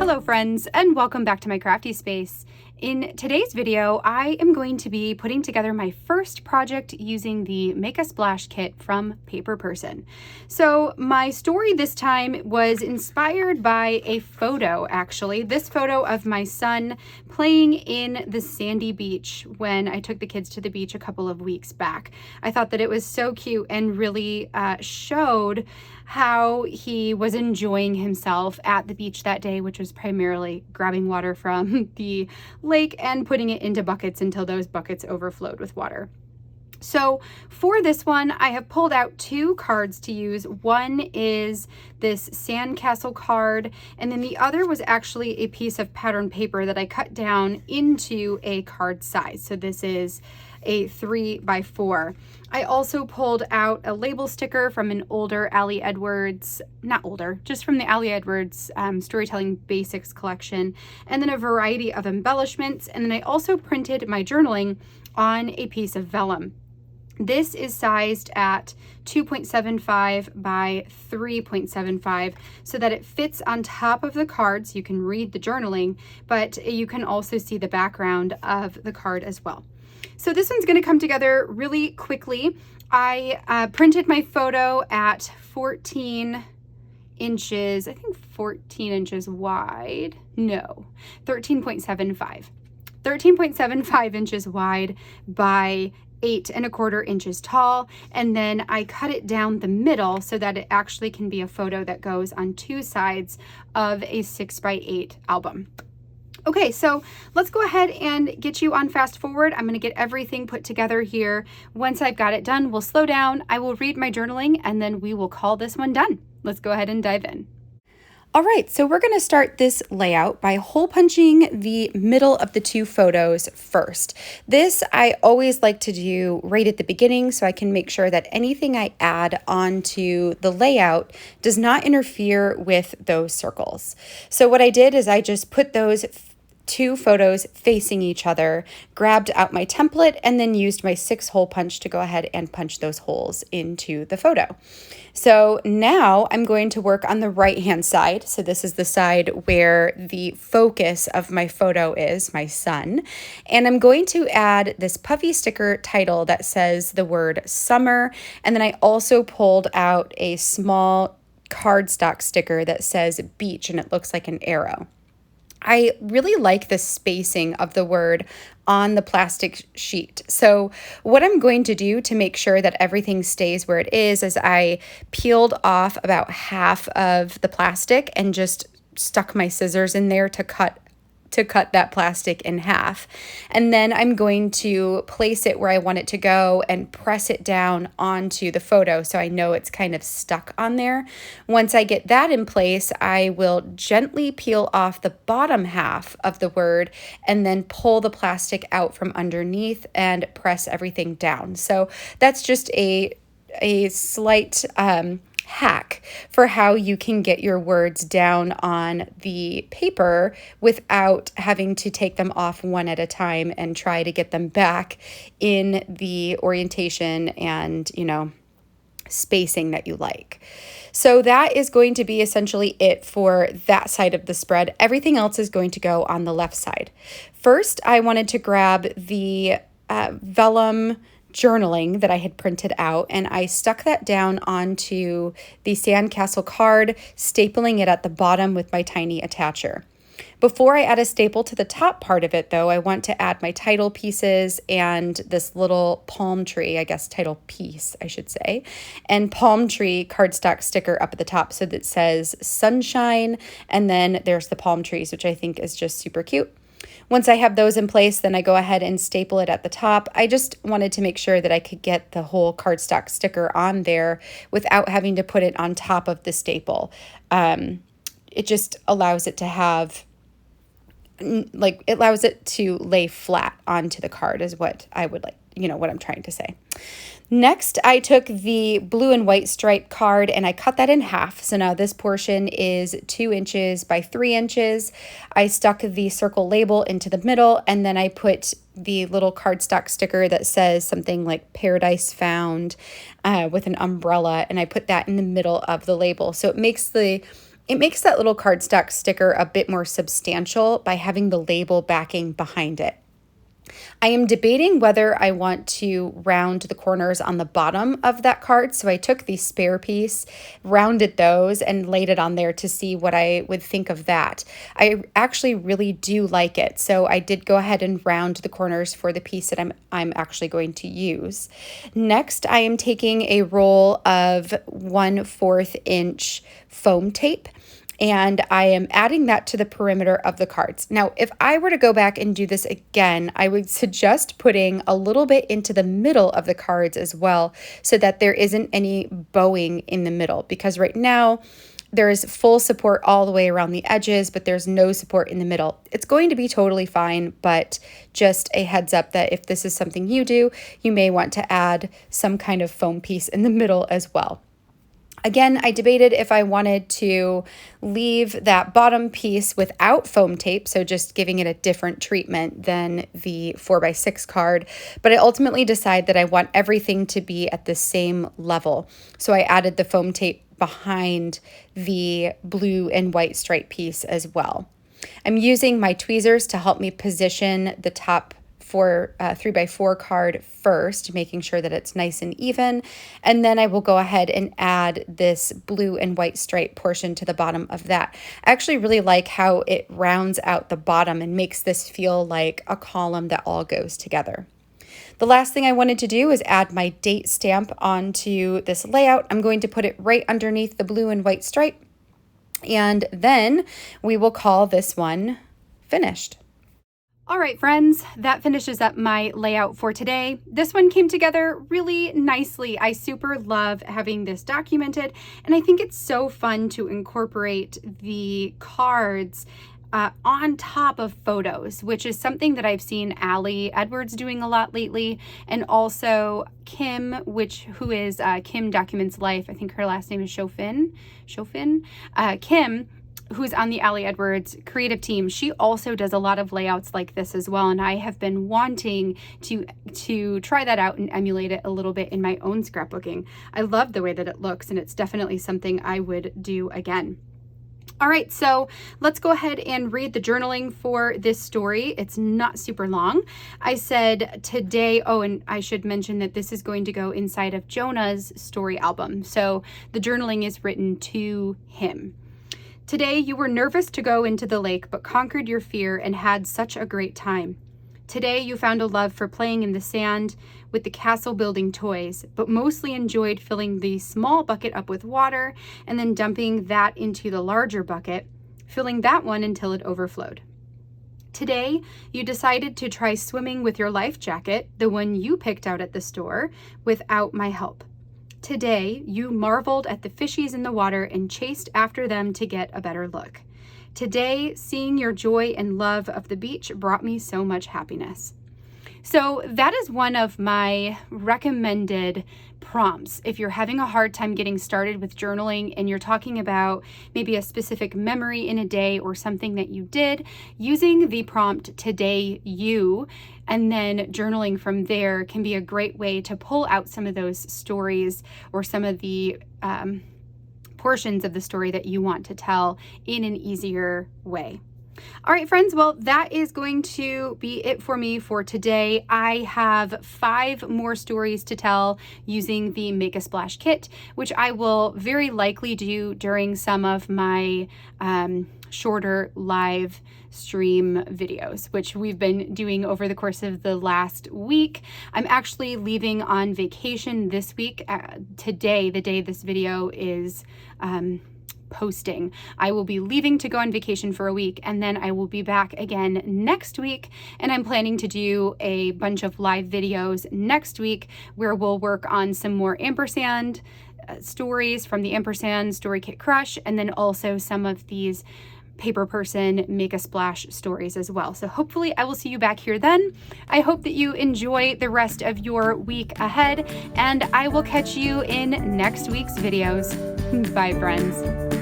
Hello friends, and welcome back to my crafty space. In today's video, I am going to be putting together my first project using the Make a Splash kit from Paper Person. So my story this time was inspired by a photo, actually. This photo of my son playing in the sandy beach when I took the kids to the beach a couple of weeks back. I thought that it was so cute and really showed how he was enjoying himself at the beach that day, which was primarily grabbing water from the lake and putting it into buckets until those buckets overflowed with water. So for this one, I have pulled out two cards to use. One is this sandcastle card, and then the other was actually a piece of pattern paper that I cut down into a card size. So this is a 3x4. I also pulled out a label sticker from an older Ali Edwards, not older, just from the Ali Edwards Storytelling Basics collection, and then a variety of embellishments. And then I also printed my journaling on a piece of vellum. This is sized at 2.75 by 3.75 so that it fits on top of the card so you can read the journaling, but you can also see the background of the card as well. So this one's going to come together really quickly. I printed my photo at 14 inches, I think 14 inches wide. No, 13.75. 13.75 inches wide by 8¼ inches tall, and then I cut it down the middle so that it actually can be a photo that goes on two sides of a 6x8 album. Okay, so let's go ahead and get you on fast forward. I'm going to get everything put together here. Once I've got it done, we'll slow down, I will read my journaling, and then we will call this one done. Let's go ahead and dive in. All right, so we're going to start this layout by hole punching the middle of the two photos first. This I always like to do right at the beginning so I can make sure that anything I add onto the layout does not interfere with those circles. So what I did is I just put those two photos facing each other, grabbed out my template, and then used my 6-hole punch to go ahead and punch those holes into the photo. So now I'm going to work on the right-hand side. So this is the side where the focus of my photo is, my son. And I'm going to add this puffy sticker title that says the word summer. And then I also pulled out a small cardstock sticker that says beach, and it looks like an arrow. I really like the spacing of the word on the plastic sheet. So what I'm going to do to make sure that everything stays where it is I peeled off about half of the plastic and just stuck my scissors in there to cut that plastic in half. And then I'm going to place it where I want it to go and press it down onto the photo so I know it's kind of stuck on there. Once I get that in place, I will gently peel off the bottom half of the word and then pull the plastic out from underneath and press everything down. So that's just a slight hack for how you can get your words down on the paper without having to take them off one at a time and try to get them back in the orientation and, spacing that you like. So that is going to be essentially it for that side of the spread. Everything else is going to go on the left side. First, I wanted to grab the vellum journaling that I had printed out, and I stuck that down onto the sandcastle card, stapling it at the bottom with my tiny attacher. Before I add a staple to the top part of it, though, I want to add my title pieces and this little palm tree, I guess title piece, I should say, and palm tree cardstock sticker up at the top so that it says sunshine, and then there's the palm trees, which I think is just super cute. Once I have those in place, then I go ahead and staple it at the top. I just wanted to make sure that I could get the whole cardstock sticker on there without having to put it on top of the staple. It just allows it to have, it allows it to lay flat onto the card is what I would like, what I'm trying to say. Next, I took the blue and white stripe card and I cut that in half. So now this portion is 2 inches by 3 inches. I stuck the circle label into the middle, and then I put the little cardstock sticker that says something like Paradise Found with an umbrella, and I put that in the middle of the label. So it makes the It makes that little cardstock sticker a bit more substantial by having the label backing behind it. I am debating whether I want to round the corners on the bottom of that card. So I took the spare piece, rounded those, and laid it on there to see what I would think of that. I actually really do like it. So I did go ahead and round the corners for the piece that I'm actually going to use. Next, I am taking a roll of 1/4 inch foam tape, and I am adding that to the perimeter of the cards. Now, if I were to go back and do this again, I would suggest putting a little bit into the middle of the cards as well, so that there isn't any bowing in the middle, because right now there is full support all the way around the edges, but there's no support in the middle. It's going to be totally fine, but just a heads up that if this is something you do, you may want to add some kind of foam piece in the middle as well. Again, I debated if I wanted to leave that bottom piece without foam tape, so just giving it a different treatment than the 4x6 card, but I ultimately decided that I want everything to be at the same level. So I added the foam tape behind the blue and white stripe piece as well. I'm using my tweezers to help me position the top 3x4 card first, making sure that it's nice and even, and then I will go ahead and add this blue and white stripe portion to the bottom of that. I actually really like how it rounds out the bottom and makes this feel like a column that all goes together. The last thing I wanted to do is add my date stamp onto this layout. I'm going to put it right underneath the blue and white stripe, and then we will call this one finished. All right, friends, that finishes up my layout for today. This one came together really nicely. I super love having this documented, and I think it's so fun to incorporate the cards on top of photos, which is something that I've seen Allie Edwards doing a lot lately, and also Kim, who is Kim Documents Life. I think her last name is Shofin. Kim, who's on the Allie Edwards creative team, she also does a lot of layouts like this as well, and I have been wanting to try that out and emulate it a little bit in my own scrapbooking. I love the way that it looks, and it's definitely something I would do again. All right, so let's go ahead and read the journaling for this story. It's not super long. I said today, and I should mention that this is going to go inside of Jonah's story album. So the journaling is written to him. Today you were nervous to go into the lake, but conquered your fear and had such a great time. Today you found a love for playing in the sand with the castle building toys, but mostly enjoyed filling the small bucket up with water and then dumping that into the larger bucket, filling that one until it overflowed. Today you decided to try swimming with your life jacket, the one you picked out at the store, without my help. Today, you marveled at the fishies in the water and chased after them to get a better look. Today, seeing your joy and love of the beach brought me so much happiness. So that is one of my recommended prompts. If you're having a hard time getting started with journaling and you're talking about maybe a specific memory in a day or something that you did, using the prompt today you and then journaling from there can be a great way to pull out some of those stories or some of the portions of the story that you want to tell in an easier way. All right, friends, well, that is going to be it for me for today. I have 5 more stories to tell using the Make a Splash kit, which I will very likely do during some of my shorter live stream videos, which we've been doing over the course of the last week. I'm actually leaving on vacation this week. Today, the day this video is posting, I will be leaving to go on vacation for a week, and then I will be back again next week, and I'm planning to do a bunch of live videos next week where we'll work on some more ampersand stories from the Ampersand Story Kit Crush, and then also some of these Paper Person Make a Splash stories as well. So hopefully I will see you back here then. I hope that you enjoy the rest of your week ahead, and I will catch you in next week's videos. Bye, friends.